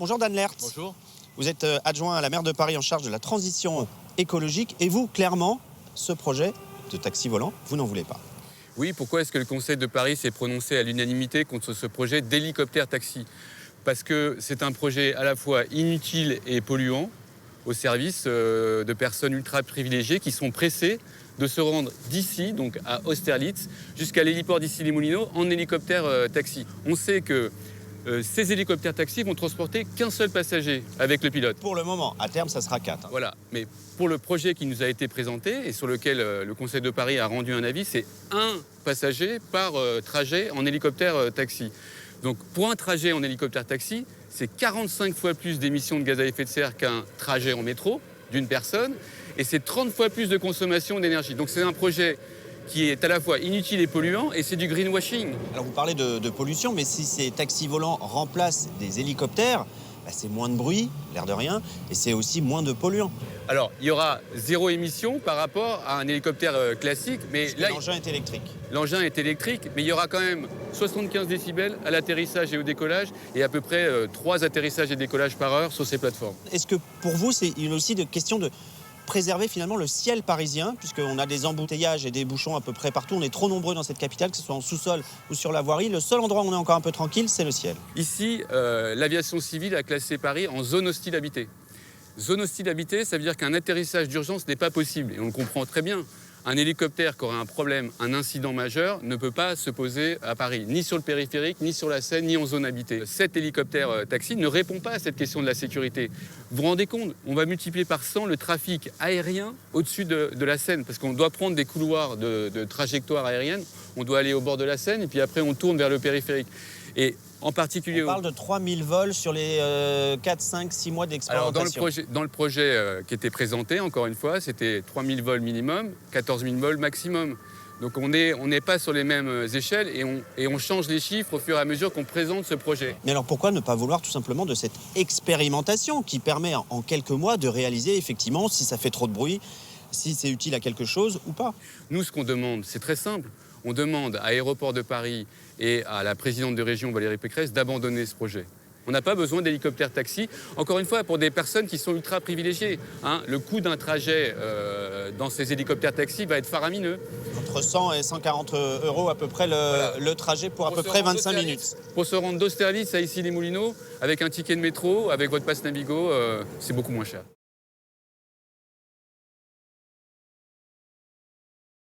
Bonjour Dan Lertz. Bonjour. Vous êtes adjoint à la maire de Paris en charge de la transition écologique. Et vous, clairement, ce projet de taxi volant, vous n'en voulez pas. Oui, pourquoi est-ce que le Conseil de Paris s'est prononcé à l'unanimité contre ce projet d'hélicoptère taxi? Parce que c'est un projet à la fois inutile et polluant au service de personnes ultra privilégiées qui sont pressées de se rendre d'ici, donc à Austerlitz, jusqu'à l'héliport d'Issy-les-Moulineaux en hélicoptère taxi. On sait que ces hélicoptères taxis vont transporter qu'un seul passager avec le pilote. Pour le moment, à terme, ça sera 4. Voilà, mais pour le projet qui nous a été présenté et sur lequel le Conseil de Paris a rendu un avis, c'est un passager par trajet en hélicoptère taxi. Donc pour un trajet en hélicoptère taxi, c'est 45 fois plus d'émissions de gaz à effet de serre qu'un trajet en métro d'une personne et c'est 30 fois plus de consommation d'énergie. Donc c'est un projet qui est à la fois inutile et polluant et c'est du greenwashing. Alors vous parlez de pollution, mais si ces taxis volants remplacent des hélicoptères, c'est moins de bruit, l'air de rien, et c'est aussi moins de polluants. Alors, il y aura zéro émission par rapport à un hélicoptère classique, mais Parce que là, l'engin est électrique. l'engin est électrique, mais il y aura quand même 75 décibels à l'atterrissage et au décollage, et à peu près 3 atterrissages et décollages par heure sur ces plateformes. Est-ce que pour vous, c'est aussi de question de préserver finalement le ciel parisien, puisqu'on a des embouteillages et des bouchons à peu près partout, on est trop nombreux dans cette capitale, que ce soit en sous-sol ou sur la voirie, le seul endroit où on est encore un peu tranquille, c'est le ciel. Ici, l'aviation civile a classé Paris en zone hostile habitée. Zone hostile habitée, ça veut dire qu'un atterrissage d'urgence n'est pas possible, et on le comprend très bien. Un hélicoptère qui aurait un problème, un incident majeur, ne peut pas se poser à Paris, ni sur le périphérique, ni sur la Seine, ni en zone habitée. Cet hélicoptère taxi ne répond pas à cette question de la sécurité. Vous vous rendez compte, on va multiplier par 100 le trafic aérien au-dessus de la Seine, parce qu'on doit prendre des couloirs de trajectoire aérienne, on doit aller au bord de la Seine, et puis après on tourne vers le périphérique. Et en particulier... On parle de 3000 vols sur les 4, 5, 6 mois d'expérimentation. Alors dans le projet qui était présenté, encore une fois, c'était 3000 vols minimum, 14 000 vols maximum. Donc on n'est pas sur les mêmes échelles et on change les chiffres au fur et à mesure qu'on présente ce projet. Mais alors pourquoi ne pas vouloir tout simplement de cette expérimentation qui permet en quelques mois de réaliser effectivement si ça fait trop de bruit, si c'est utile à quelque chose ou pas? Nous, ce qu'on demande, c'est très simple. On demande à Aéroports de Paris et à la présidente de région Valérie Pécresse d'abandonner ce projet. On n'a pas besoin d'hélicoptères taxi, encore une fois, pour des personnes qui sont ultra privilégiées. Le coût d'un trajet dans ces hélicoptères taxi va être faramineux. Entre 100 et 140 euros à peu près le trajet pour à peu près 25 minutes. Pour se rendre d'Austerlitz à Issy-les-Moulineaux, avec un ticket de métro, avec votre passe Navigo, c'est beaucoup moins cher.